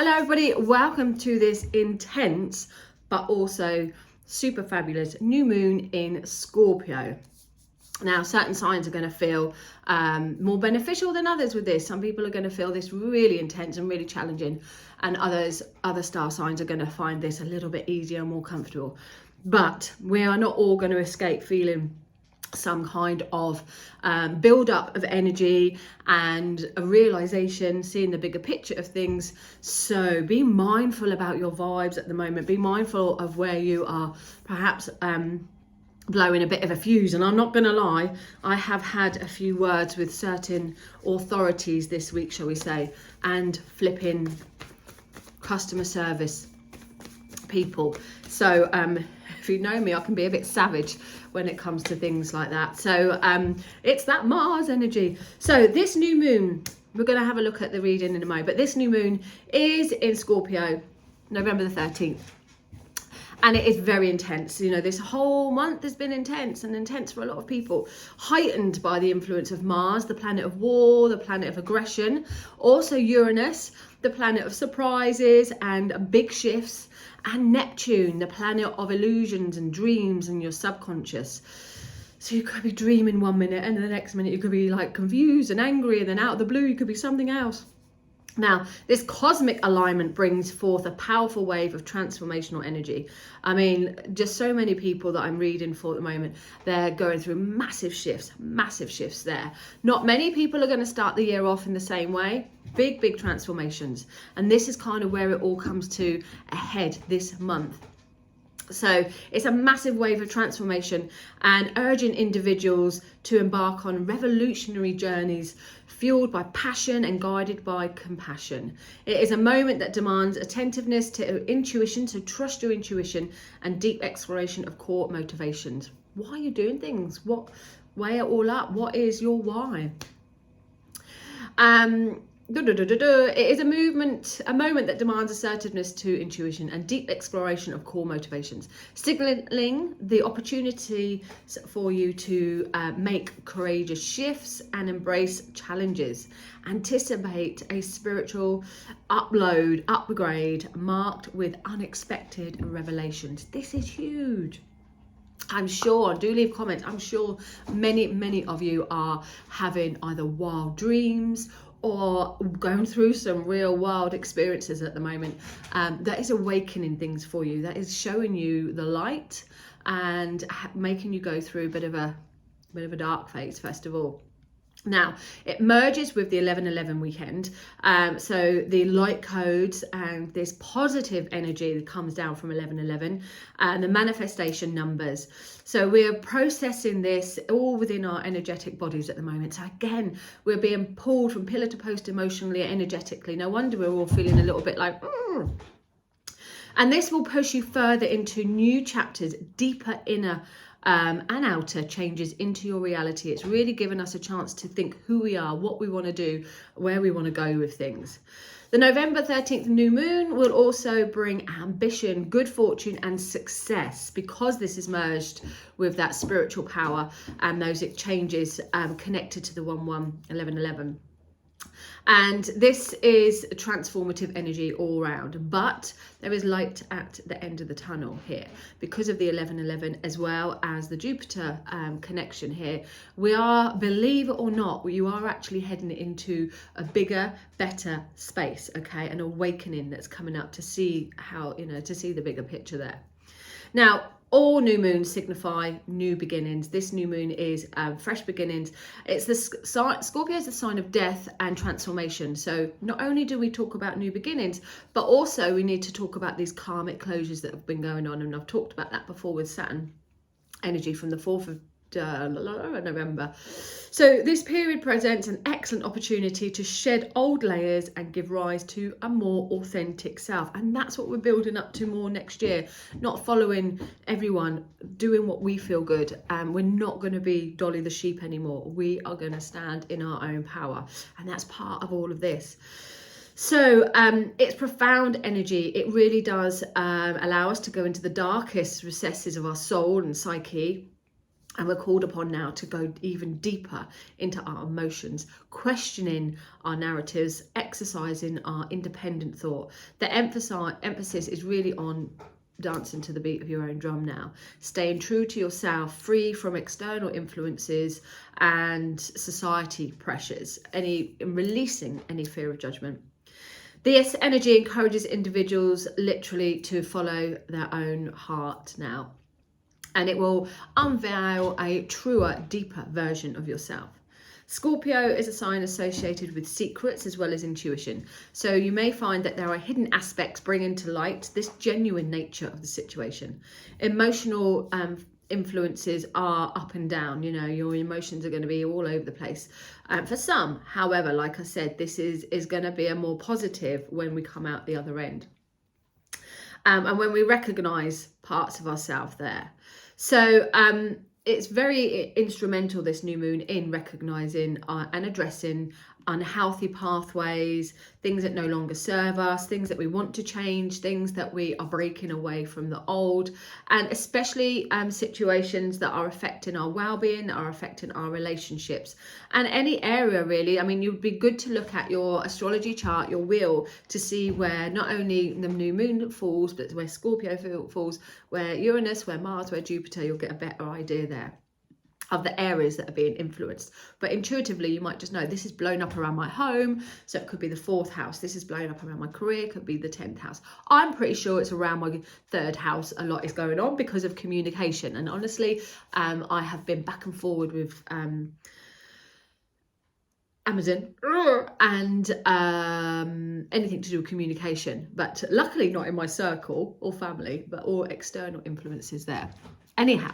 Hello everybody, welcome to this intense but also super fabulous new moon in Scorpio. Now, certain signs are going to feel more beneficial than others with this. Some people are going to feel this really intense and really challenging, and other star signs are going to find this a little bit easier and more comfortable. But we are not all going to escape feeling some kind of build up of energy and a realization, seeing the bigger picture of things. So be mindful about your vibes at the moment. Be mindful of where you are perhaps blowing a bit of a fuse. And I'm not going to lie, I have had a few words with certain authorities this week, shall we say, and flipping customer service people. So if you know me, I can be a bit savage when it comes to things like that. So it's that Mars energy. So this new moon, we're going to have a look at the reading in a moment, but this new moon is in Scorpio, November the 13th. And it is very intense. You know, this whole month has been intense for a lot of people, heightened by the influence of Mars, the planet of war, the planet of aggression, also Uranus, the planet of surprises and big shifts, and Neptune, the planet of illusions and dreams and your subconscious. So you could be dreaming 1 minute and the next minute you could be like confused and angry, and then out of the blue you could be something else. Now, this cosmic alignment brings forth a powerful wave of transformational energy. I mean, just so many people that I'm reading for at the moment, they're going through massive shifts there. Not many people are going to start the year off in the same way. Big transformations. And this is kind of where it all comes to a head this month. So it's a massive wave of transformation and urging individuals to embark on revolutionary journeys fueled by passion and guided by compassion. It is a moment that demands attentiveness to intuition, so trust your intuition, and deep exploration of core motivations. Why are you doing things? Weigh it all up. What is your why? It is a moment that demands assertiveness to intuition and deep exploration of core motivations, signaling the opportunity for you to make courageous shifts and embrace challenges. Anticipate a spiritual upgrade marked with unexpected revelations. This is huge. I'm sure, do leave comments, I'm sure many of you are having either wild dreams or going through some real wild experiences at the moment. That is awakening things for you. That is showing you the light and making you go through a bit of a dark phase, first of all. Now, it merges with the 11/11 weekend. So the light codes and this positive energy that comes down from 11/11 and the manifestation numbers. So we're processing this all within our energetic bodies at the moment. So again, we're being pulled from pillar to post emotionally, energetically. No wonder we're all feeling a little bit like, And this will push you further into new chapters, deeper inner and outer changes into your reality. It's really given us a chance to think who we are, what we want to do, where we want to go with things. The November 13th new moon will also bring ambition, good fortune and success, because this is merged with that spiritual power and those changes connected to the 11/11. And this is transformative energy all round, but there is light at the end of the tunnel here because of the 11/11 as well as the Jupiter connection here. We are, believe it or not, you are actually heading into a bigger, better space, okay? An awakening that's coming up to see how, to see the bigger picture there. Now, all new moons signify new beginnings. This new moon is fresh beginnings. It's the Scorpio is the sign of death and transformation. So not only do we talk about new beginnings, but also we need to talk about these karmic closures that have been going on. And I've talked about that before with Saturn energy from the 4th of November. So this period presents an excellent opportunity to shed old layers and give rise to a more authentic self. And that's what we're building up to more next year, not following everyone, doing what we feel good. And we're not going to be Dolly the sheep anymore. We are going to stand in our own power. And that's part of all of this. So it's profound energy. It really does allow us to go into the darkest recesses of our soul and psyche, And we're called upon now to go even deeper into our emotions, questioning our narratives, exercising our independent thought. The emphasis is really on dancing to the beat of your own drum now, staying true to yourself, free from external influences and society pressures, releasing any fear of judgment. This energy encourages individuals literally to follow their own heart now. And it will unveil a truer, deeper version of yourself. Scorpio is a sign associated with secrets as well as intuition. So you may find that there are hidden aspects bringing to light this genuine nature of the situation. Emotional influences are up and down. You know, your emotions are going to be all over the place. For some, however, like I said, this is going to be a more positive when we come out the other end. And when we recognize parts of ourselves there. So it's very instrumental, this new moon, in recognizing and addressing unhealthy pathways, things that no longer serve us, things that we want to change, things that we are breaking away from the old, and especially situations that are affecting our well-being, are affecting our relationships, and any area really. I mean, you'd be good to look at your astrology chart, your wheel, to see where not only the new moon falls, but where Scorpio falls, where Uranus, where Mars, where Jupiter. You'll get a better idea there of the areas that are being influenced. But intuitively, you might just know this is blown up around my home, so it could be the 4th house. This is blown up around my career, could be the 10th house. I'm pretty sure it's around my 3rd house. A lot is going on because of communication. And honestly, I have been back and forward with Amazon and anything to do with communication, but luckily not in my circle or family, but all external influences there. Anyhow,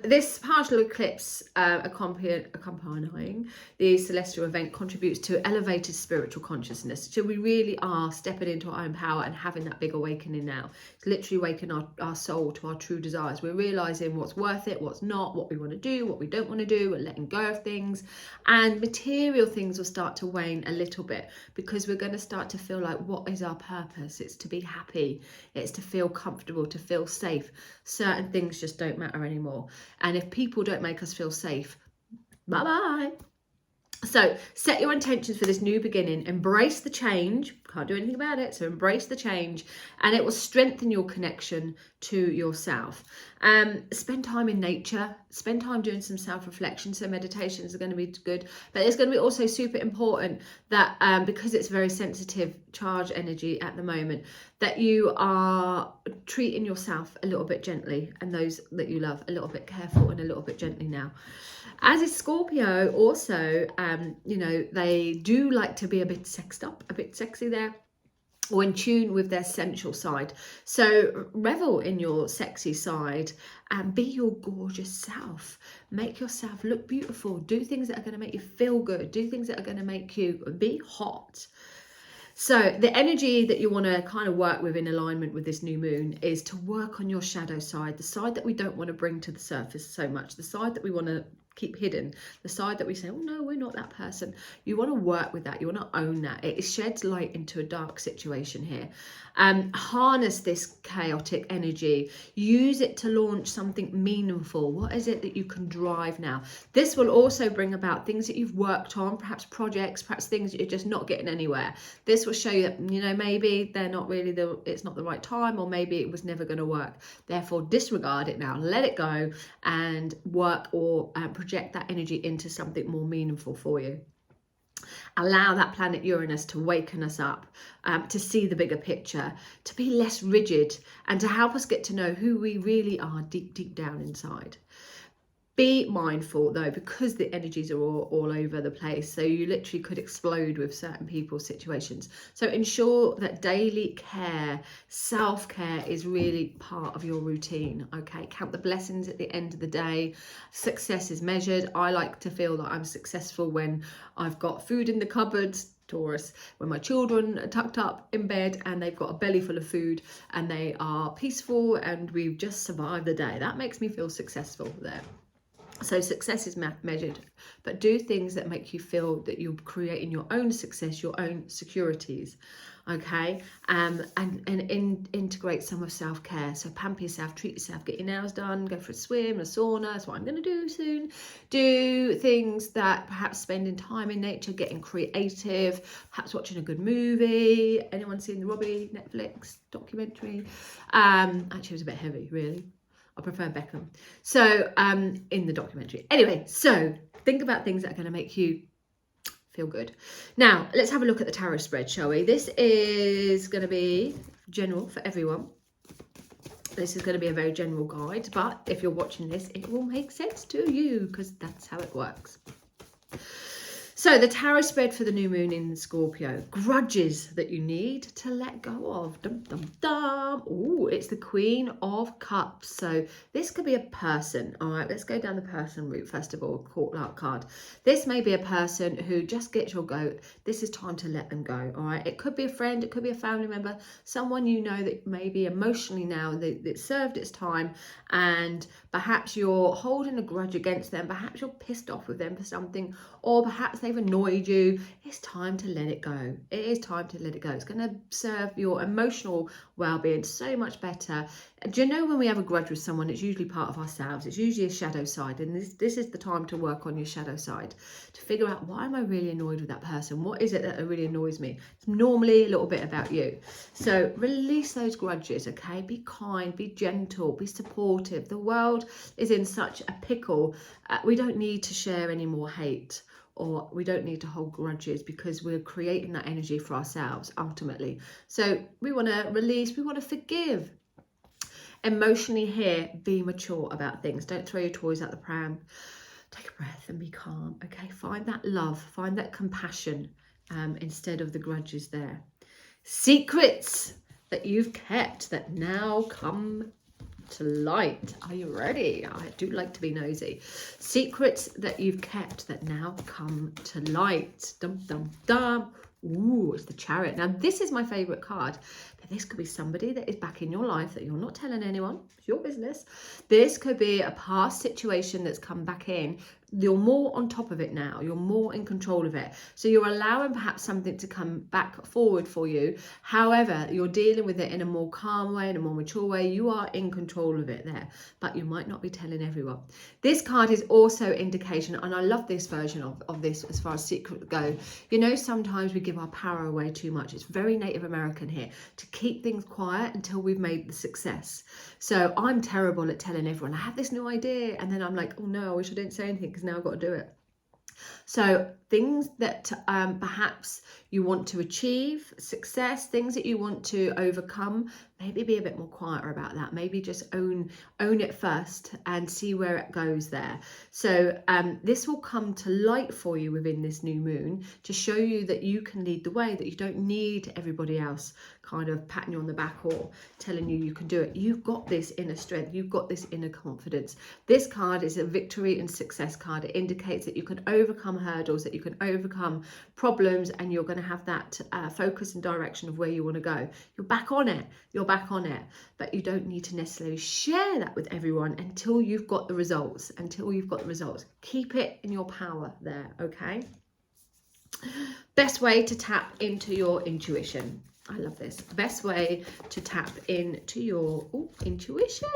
this partial eclipse accompanying the celestial event contributes to elevated spiritual consciousness. So we really are stepping into our own power and having that big awakening now. It's literally waking our soul to our true desires. We're realizing what's worth it, what's not, what we want to do, what we don't want to do. We're letting go of things, and material things will start to wane a little bit, because we're going to start to feel like, what is our purpose? It's to be happy. It's to feel comfortable, to feel safe. Certain things just don't matter anymore. And if people don't make us feel safe, bye-bye. So set your intentions for this new beginning. Embrace the change. Can't do anything about it. So embrace the change, and it will strengthen your connection to yourself. Spend time in nature. Spend time doing some self-reflection. So meditations are going to be good. But it's going to be also super important that because it's very sensitive charge energy at the moment, that you are treating yourself a little bit gently, and those that you love a little bit careful and a little bit gently now. As is Scorpio also, you know, they do like to be a bit sexed up, a bit sexy there, or in tune with their sensual side. So revel in your sexy side and be your gorgeous self. Make yourself look beautiful. Do things that are going to make you feel good. Do things that are going to make you be hot. So the energy that you want to kind of work with in alignment with this new moon is to work on your shadow side, the side that we don't want to bring to the surface so much, the side that we want to keep hidden, the side that we say, oh no, we're not that person. You want to work with that. You want to own that. It sheds light into a dark situation here. Harness this chaotic energy. Use it to launch something meaningful. What is it that you can drive now? This will also bring about things that you've worked on, perhaps projects, perhaps things that you're just not getting anywhere. This will show you that, you know, maybe they're not really it's not the right time, or maybe it was never going to work. Therefore, disregard it now. Let it go and work or project that energy into something more meaningful for you. Allow that planet Uranus to waken us up, to see the bigger picture, to be less rigid, and to help us get to know who we really are deep, deep down inside. Be mindful though, because the energies are all over the place. So you literally could explode with certain people's situations. So ensure that daily care, self-care is really part of your routine. Okay, count the blessings at the end of the day. Success is measured. I like to feel that I'm successful when I've got food in the cupboards. Taurus, when my children are tucked up in bed and they've got a belly full of food and they are peaceful and we've just survived the day. That makes me feel successful there. So success is measured, but do things that make you feel that you're creating your own success, your own securities, okay? And integrate some of self-care. So pamper yourself, treat yourself, get your nails done, go for a swim, a sauna. That's what I'm going to do soon. Do things that perhaps spending time in nature, getting creative, perhaps watching a good movie. Anyone seen the Robbie Netflix documentary? Actually, it was a bit heavy, really. I prefer Beckham. So in the documentary. Anyway, so think about things that are going to make you feel good. Now, let's have a look at the tarot spread, shall we? This is going to be general for everyone. This is going to be a very general guide, but if you're watching this, it will make sense to you because that's how it works. So the tarot spread for the new moon in Scorpio. Grudges that you need to let go of. Dum, dum, dum. Ooh, it's the Queen of Cups. So this could be a person. All right, let's go down the person route first of all. Court card. This may be a person who just gets your goat. This is time to let them go. All right, it could be a friend. It could be a family member. Someone you know that maybe emotionally now that served its time, and perhaps you're holding a grudge against them. Perhaps you're pissed off with them for something, or perhaps they've annoyed you. It's time to let it go. It is time to let it go. It's going to serve your emotional well-being so much better. Do you know when we have a grudge with someone, it's usually part of ourselves. It's usually a shadow side, and this is the time to work on your shadow side, to figure out, why am I really annoyed with that person? What is it that really annoys me? It's normally a little bit about you. So release those grudges, okay? Be kind, be gentle, be supportive. The world is in such a pickle. We don't need to share any more hate, or we don't need to hold grudges, because we're creating that energy for ourselves ultimately. So we want to release, we want to forgive. Emotionally here, be mature about things. Don't throw your toys out the pram. Take a breath and be calm, okay? Find that love, find that compassion instead of the grudges there. Secrets that you've kept that now come to light. Are you ready? I do like to be nosy. Secrets that you've kept that now come to light. Dum, dum, dum. Ooh, it's the Chariot. Now, this is my favourite card. But this could be somebody that is back in your life that you're not telling anyone. It's your business. This could be a past situation that's come back in. You're more on top of it now. You're more in control of it. So you're allowing perhaps something to come back forward for you. However, you're dealing with it in a more calm way, in a more mature way. You are in control of it there, but you might not be telling everyone. This card is also indication, and I love this version of this as far as secrets go. You know, sometimes we give our power away too much. It's very Native American here to keep things quiet until we've made the success. So I'm terrible at telling everyone, I have this new idea, and then I'm like, oh no, I wish I didn't say anything because now I've got to do it. So things that perhaps you want to achieve, success, things that you want to overcome, maybe be a bit more quieter about that. Maybe just own it first and see where it goes there. So this will come to light for you within this new moon to show you that you can lead the way, that you don't need everybody else kind of patting you on the back or telling you can do it. You've got this inner strength. You've got this inner confidence. This card is a victory and success card. It indicates that you can overcome hurdles, that you can overcome problems, and you're going to have that focus and direction of where you want to go. You're back on it. You're back on it. But you don't need to necessarily share that with everyone until you've got the results. Until you've got the results. Keep it in your power there, okay? Best way to tap into your intuition. I love this. Best way to tap into your intuition.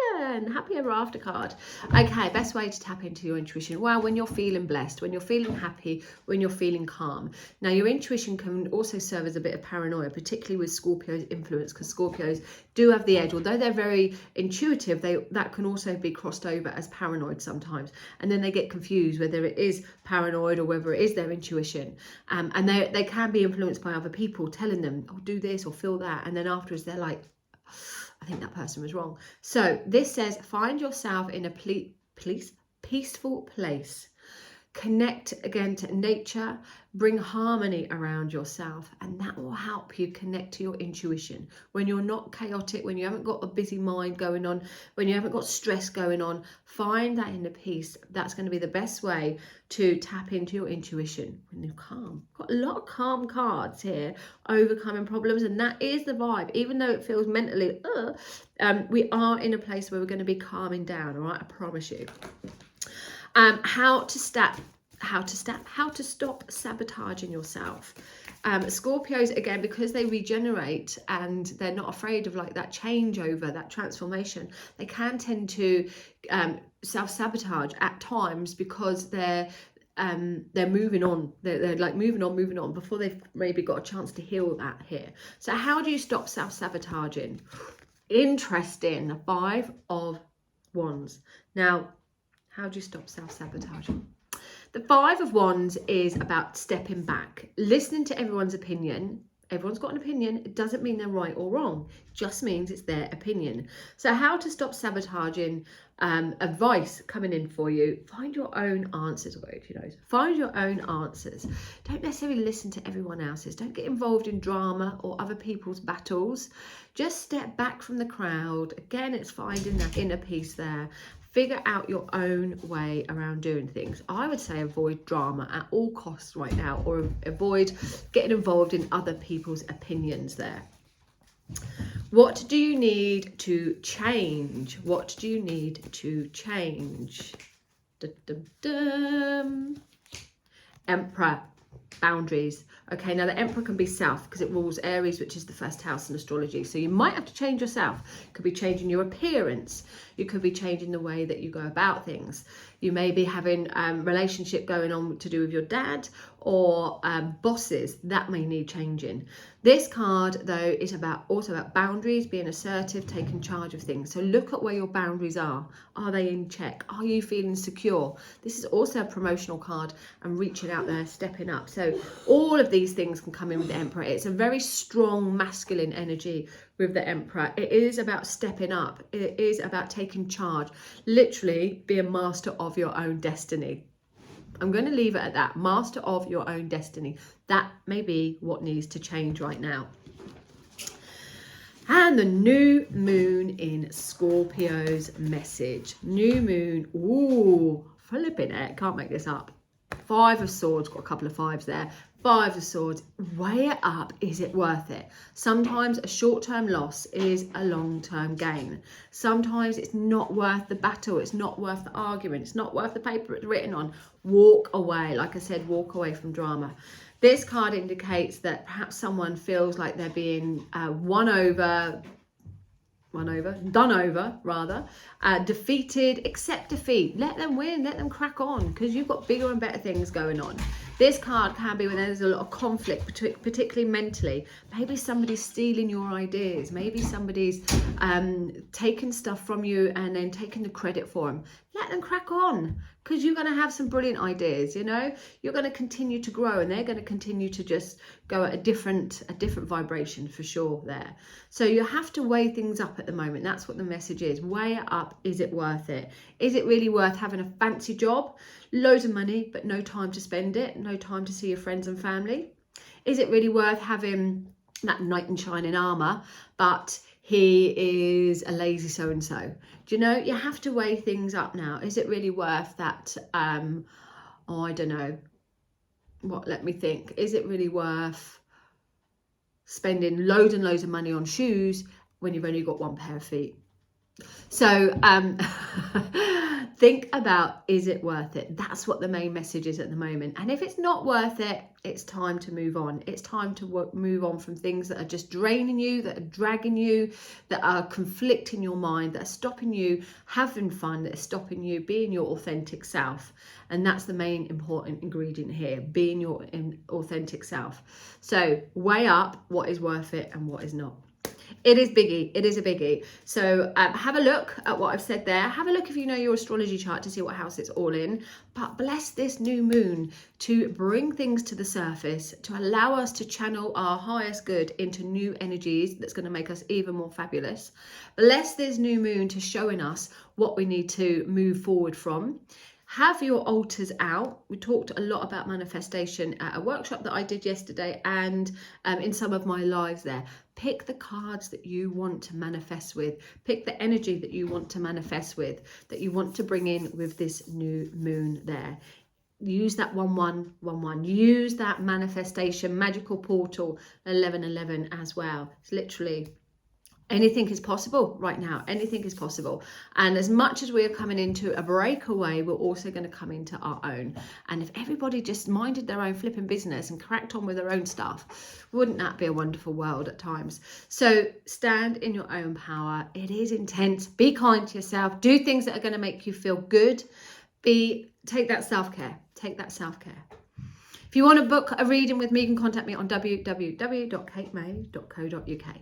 Happy ever after card. Okay, best way to tap into your intuition. Well, when you're feeling blessed, when you're feeling happy, when you're feeling calm. Now, your intuition can also serve as a bit of paranoia, particularly with Scorpio's influence, because Scorpios do have the edge. Although they're very intuitive, that can also be crossed over as paranoid sometimes. And then they get confused whether it is paranoid or whether it is their intuition. And they can be influenced by other people telling them, oh, do this or feel that, and then afterwards they're like, I think that person was wrong. So this says, find yourself in a peaceful place. Connect again to nature, bring harmony around yourself, and that will help you connect to your intuition. When you're not chaotic, when you haven't got a busy mind going on, when you haven't got stress going on, find that inner peace. That's going to be the best way to tap into your intuition when you're calm. Got a lot of calm cards here, overcoming problems, and that is the vibe. Even though it feels mentally, we are in a place where we're going to be calming down, all right? I promise you. How to stop sabotaging yourself. Scorpios, again, because they regenerate and they're not afraid of like that changeover, that transformation, they can tend to self-sabotage at times because they're moving on. They're like moving on before they've maybe got a chance to heal that here. So how do you stop self-sabotaging? Interesting. The 5 of Wands. Now, how do you stop self-sabotaging? The 5 of Wands is about stepping back, listening to everyone's opinion. Everyone's got an opinion. It doesn't mean they're right or wrong. It just means it's their opinion. So how to stop sabotaging? Advice coming in for you. Find your own answers. Find your own answers. Don't necessarily listen to everyone else's. Don't get involved in drama or other people's battles. Just step back from the crowd. Again, it's finding that inner peace there. Figure out your own way around doing things. I would say avoid drama at all costs right now, or avoid getting involved in other people's opinions there. What do you need to change? What do you need to change? Dum, dum, dum. Emperor. Boundaries. Okay, now the Emperor can be self because it rules Aries, which is the first house in astrology. So you might have to change yourself. It could be changing your appearance. You could be changing the way that you go about things. You may be having relationship going on to do with your dad or bosses. That may need changing. This card, though, is also about boundaries, being assertive, taking charge of things. So look at where your boundaries are. Are they in check? Are you feeling secure? This is also a promotional card and reaching out there, stepping up. So all of these things can come in with the Emperor. It's a very strong masculine energy with the Emperor. It is about stepping up. It is about taking charge. Literally be a master of your own destiny. I'm going to leave it at that. Master of your own destiny. That may be what needs to change right now. And the new moon in Scorpio's message. New moon. Ooh, flipping it. Can't make this up. 5 of Swords. Got a couple of 5s there. 5 of Swords. Weigh it up. Is it worth it? Sometimes a short-term loss is a long-term gain. Sometimes it's not worth the battle. It's not worth the argument. It's not worth the paper it's written on. Walk away. Like I said, walk away from drama. This card indicates that perhaps someone feels like they're being done over, defeated. Accept defeat. Let them win. Let them crack on, because you've got bigger and better things going on. This card can be when there's a lot of conflict, particularly mentally. Maybe somebody's stealing your ideas. Maybe somebody's taking stuff from you and then taking the credit for them. Let them crack on, because you're going to have some brilliant ideas. You know, you're going to continue to grow, and they're going to continue to just go at a different vibration for sure there. So you have to weigh things up at the moment. That's what the message is. Weigh it up. Is it worth it? Is it really worth having a fancy job, loads of money, but no time to spend it, no time to see your friends and family? Is it really worth having that knight in shining armor, but he is a lazy so-and-so? Do you know, you have to weigh things up now. Is it really worth that? I don't know. Let me think. Is it really worth spending loads and loads of money on shoes when you've only got 1 pair of feet? So think about, is it worth it? That's what the main message is at the moment. And if it's not worth it, it's time to move on. It's time to move on from things that are just draining you, that are dragging you, that are conflicting your mind, that are stopping you having fun, that are stopping you being your authentic self. And that's the main important ingredient here, being your authentic self. So weigh up what is worth it and what is not. It is biggie. It is a biggie. So have a look at what I've said there. Have a look if you know your astrology chart to see what house it's all in. But bless this new moon to bring things to the surface, to allow us to channel our highest good into new energies that's going to make us even more fabulous. Bless this new moon to showing us what we need to move forward from. Have your altars out. We talked a lot about manifestation at a workshop that I did yesterday and in some of my lives there. Pick the cards that you want to manifest with. Pick the energy that you want to manifest with, that you want to bring in with this new moon there. Use that 1111. Use that manifestation magical portal 1111 as well. It's literally Anything is possible right now. Anything is possible. And as much as we are coming into a breakaway, we're also going to come into our own. And if everybody just minded their own flipping business and cracked on with their own stuff, wouldn't that be a wonderful world at times? So stand in your own power. It is intense. Be kind to yourself. Do things that are going to make you feel good. Take that self-care. Take that self-care. If you want to book a reading with me, you can contact me on www.katemay.co.uk.